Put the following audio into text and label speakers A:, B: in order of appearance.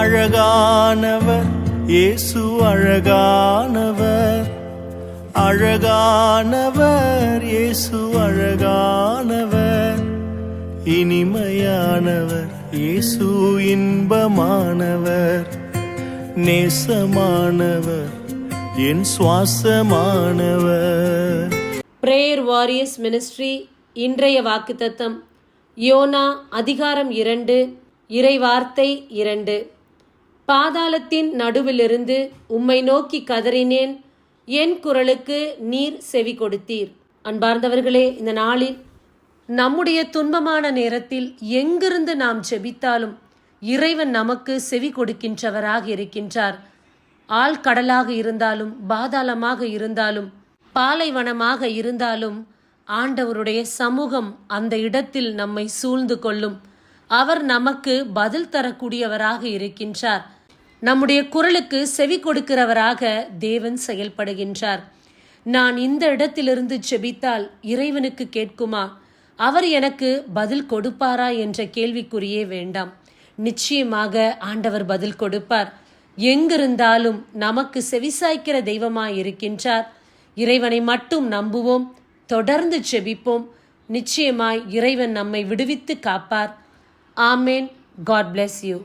A: அழகானவர் இயேசு அழகானவர், அழகானவர் இயேசு அழகானவர், இனிமையானவர் இயேசு இன்பமானவர், நேசமானவர் என் சுவாசமானவர்.
B: பிரேயர் வாரியர்ஸ் மினிஸ்ட்ரி இன்றைய வாக்குத்தத்தம் யோனா அதிகாரம் 2 இறைவார்த்தை 2. பாதாளத்தின் நடுவிலிருந்து உம்மை நோக்கி கதறினேன், என் குரலுக்கு நீர் செவி கொடுத்தீர். அன்பார்ந்தவர்களே, இந்த நாளில் நம்முடைய துன்பமான நேரத்தில் எங்கிருந்து நாம் ஜெபித்தாலும் இறைவன் நமக்கு செவி கொடுக்கின்றவராக இருக்கின்றார். ஆழ்கடலாக இருந்தாலும், பாதாளமாக இருந்தாலும், பாலைவனமாக இருந்தாலும் ஆண்டவருடைய சமூகம் அந்த இடத்தில் நம்மை சூழ்ந்து கொள்ளும். அவர் நமக்கு பதில் தரக்கூடியவராக இருக்கின்றார். நம்முடைய குரலுக்கு செவி கொடுக்கிறவராக தேவன் செயல்படுகின்றார். நான் இந்த இடத்திலிருந்து ஜெபித்தால் இறைவனுக்கு கேட்குமா, அவர் எனக்கு பதில் கொடுப்பாரா என்ற கேள்விக்குறியே வேண்டாம். நிச்சயமாக ஆண்டவர் பதில் கொடுப்பார். எங்கிருந்தாலும் நமக்கு செவிசாய்க்கிற தெய்வமாய் இருக்கின்றார். இறைவனை மட்டும் நம்புவோம், தொடர்ந்து ஜெபிப்போம். நிச்சயமாய் இறைவன் நம்மை விடுவித்து காப்பார். ஆமேன். God bless you.